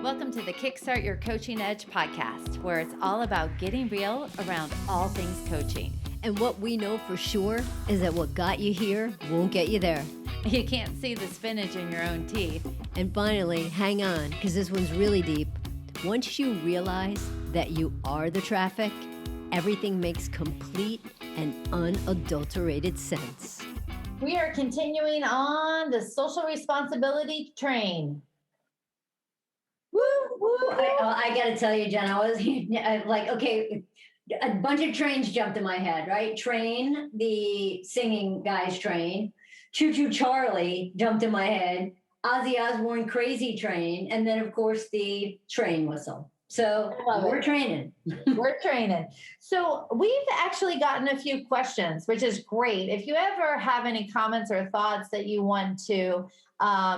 Welcome to the Kickstart Your Coaching Edge podcast, where it's all about getting real around all things coaching. And what we know for sure is that what got you here won't get you there. You can't see the spinach in your own teeth. And finally, hang on, because this one's really deep. Once you realize that you are the traffic, everything makes complete and unadulterated sense. We are continuing on the social responsibility train. Woo, woo. I got to tell you, Jen, I was like, okay, a bunch of trains jumped in my head, right? Train, the singing guy's train. Choo Choo Charlie jumped in my head. Ozzy Osbourne Crazy Train. And then, of course, the train whistle. So we're training. We're training. So we've actually gotten a few questions, which is great. If you ever have any comments or thoughts that you want to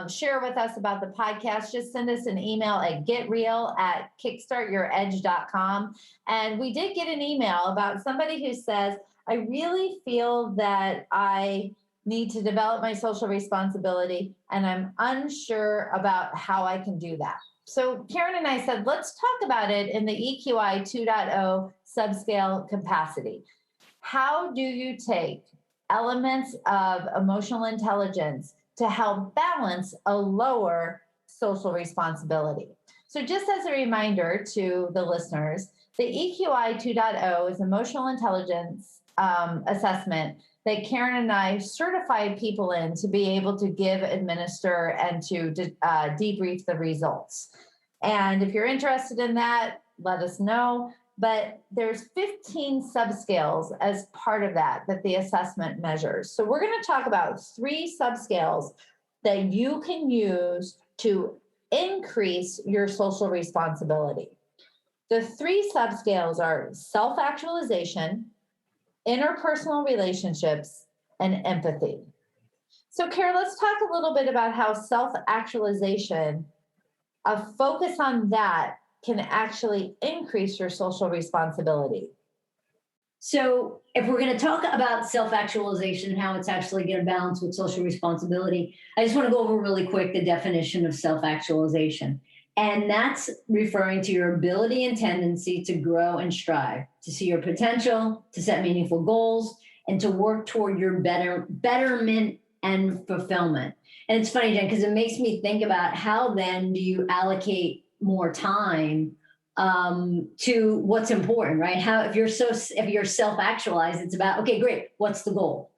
share with us about the podcast, just send us an email at getreal@kickstartyouredge.com. And we did get an email about somebody who says, I really feel that I need to develop my social responsibility, and I'm unsure about how I can do that. So Karen and I said, let's talk about it in the EQI 2.0 subscale capacity. How do you take elements of emotional intelligence to help balance a lower social responsibility? So just as a reminder to the listeners, the EQI 2.0 is emotional intelligence assessment that Karen and I certified people in to be able to give, administer, and to debrief the results. And if you're interested in that, let us know. But there's 15 subscales as part of that the assessment measures. So we're going to talk about 3 subscales that you can use to increase your social responsibility. The 3 subscales are self-actualization, interpersonal relationships, and empathy. So, Kara, let's talk a little bit about how self-actualization, a focus on that, can actually increase your social responsibility. So if we're going to talk about self-actualization and how it's actually going to balance with social responsibility, I just want to go over really quick the definition of self-actualization. And that's referring to your ability and tendency to grow and strive, to see your potential, to set meaningful goals, and to work toward your betterment and fulfillment. And it's funny, Jen, because it makes me think about how then do you allocate more time to what's important, right? How if you're self-actualized, it's about, okay, great, what's the goal?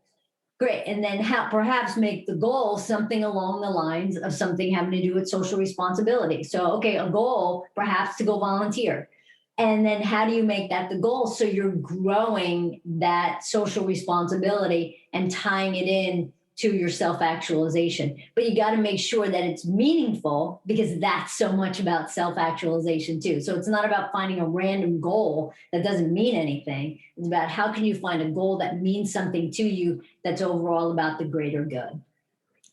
Great. And then how perhaps make the goal something along the lines of something having to do with social responsibility. So, okay, a goal perhaps to go volunteer. And then how do you make that the goal? So you're growing that social responsibility and tying it in to your self-actualization. But you got to make sure that it's meaningful, because that's so much about self-actualization too. So it's not about finding a random goal that doesn't mean anything. It's about how can you find a goal that means something to you that's overall about the greater good.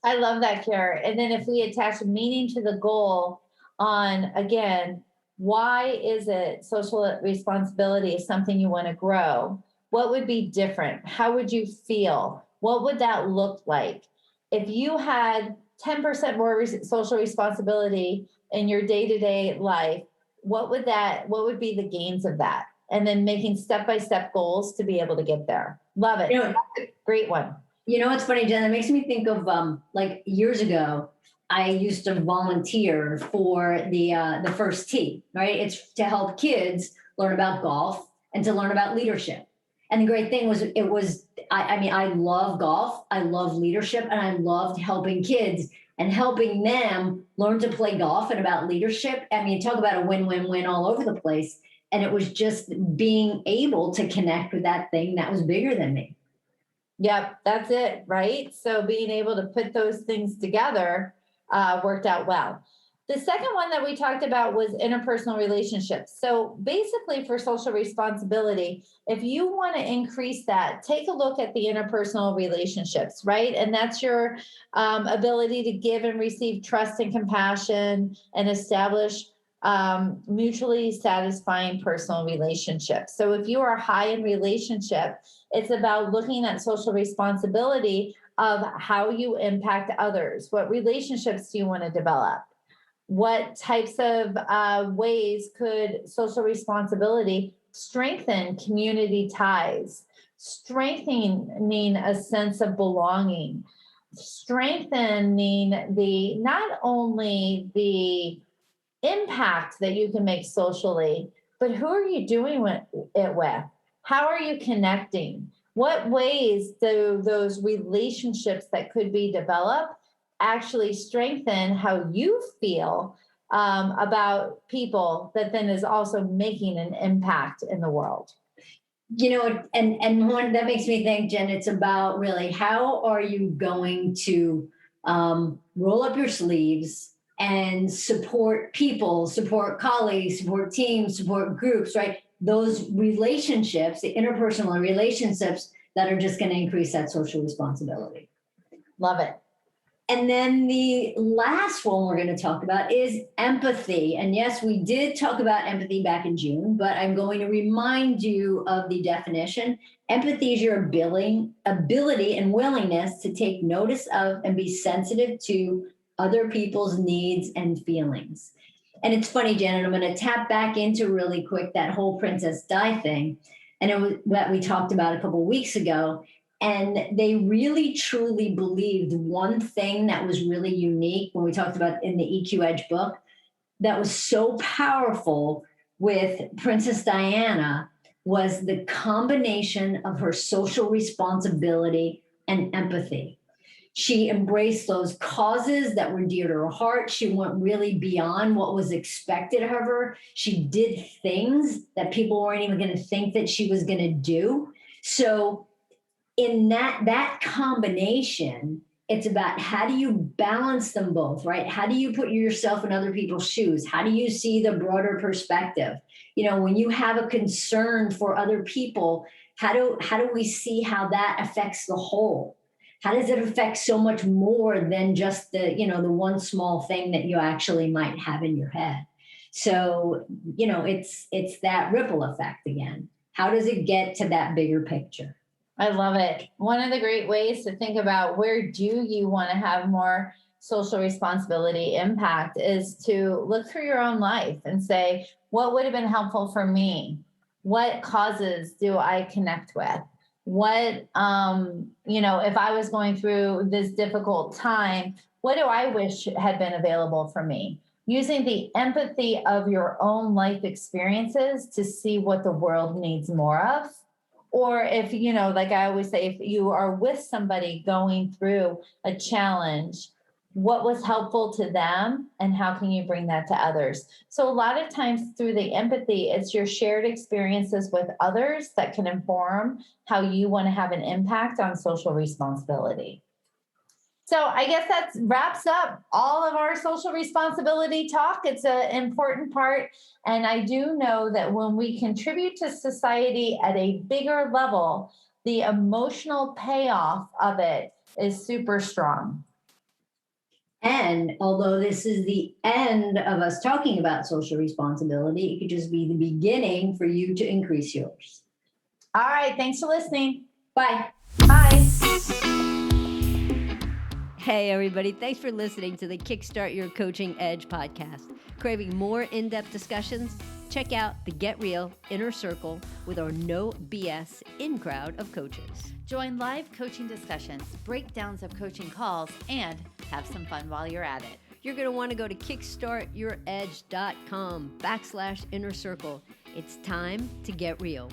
I love that, Kara. And then if we attach meaning to the goal on, again, why is it social responsibility is something you want to grow? What would be different? How would you feel? What would that look like? If you had 10% more social responsibility in your day-to-day life, what would be the gains of that? And then making step-by-step goals to be able to get there. Love it. Great one. You know, it's funny, Jen, it makes me think of like years ago, I used to volunteer for the first tee, right? It's to help kids learn about golf and to learn about leadership. And the great thing was, I love golf, I love leadership, and I loved helping kids and helping them learn to play golf and about leadership. I mean, talk about a win-win-win all over the place. And it was just being able to connect with that thing that was bigger than me. Yep, that's it, right? So being able to put those things together worked out well. The second one that we talked about was interpersonal relationships. So basically for social responsibility, if you want to increase that, take a look at the interpersonal relationships, right? And that's your ability to give and receive trust and compassion and establish mutually satisfying personal relationships. So if you are high in relationship, it's about looking at social responsibility of how you impact others. What relationships do you want to develop? What types of ways could social responsibility strengthen community ties, strengthening a sense of belonging, strengthening the not only the impact that you can make socially, but who are you doing it with? How are you connecting? What ways do those relationships that could be developed actually strengthen how you feel about people that then is also making an impact in the world? And one that makes me think, Jen, it's about really how are you going to roll up your sleeves and support people, support colleagues, support teams, support groups, right? Those relationships, the interpersonal relationships that are just going to increase that social responsibility. Love it. And then the last one we're going to talk about is empathy. And yes, we did talk about empathy back in June, but I'm going to remind you of the definition. Empathy is your ability and willingness to take notice of and be sensitive to other people's needs and feelings. And it's funny, Janet, I'm going to tap back into really quick that whole Princess Di thing. And it was what we talked about a couple of weeks ago. And they really truly believed one thing that was really unique when we talked about in the EQ Edge book that was so powerful with Princess Diana was the combination of her social responsibility and empathy. She embraced those causes that were dear to her heart. She went really beyond what was expected of her. She did things that people weren't even going to think that she was going to do. So in that combination, it's about how do you balance them both, right? How do you put yourself in other people's shoes? How do you see the broader perspective? When you have a concern for other people, how do we see how that affects the whole? How does it affect so much more than just the one small thing that you actually might have in your head? So, it's that ripple effect again. How does it get to that bigger picture? I love it. One of the great ways to think about where do you want to have more social responsibility impact is to look through your own life and say, what would have been helpful for me? What causes do I connect with? What, if I was going through this difficult time, what do I wish had been available for me? Using the empathy of your own life experiences to see what the world needs more of. Or if, like I always say, if you are with somebody going through a challenge, what was helpful to them and how can you bring that to others? So a lot of times through the empathy, it's your shared experiences with others that can inform how you want to have an impact on social responsibility. So I guess that wraps up all of our social responsibility talk. It's an important part. And I do know that when we contribute to society at a bigger level, the emotional payoff of it is super strong. And although this is the end of us talking about social responsibility, it could just be the beginning for you to increase yours. All right. Thanks for listening. Bye. Bye. Hey, everybody. Thanks for listening to the Kickstart Your Coaching Edge podcast. Craving more in-depth discussions? Check out the Get Real Inner Circle with our no BS in-crowd of coaches. Join live coaching discussions, breakdowns of coaching calls, and have some fun while you're at it. You're going to want to go to kickstartyouredge.com/inner circle. It's time to get real.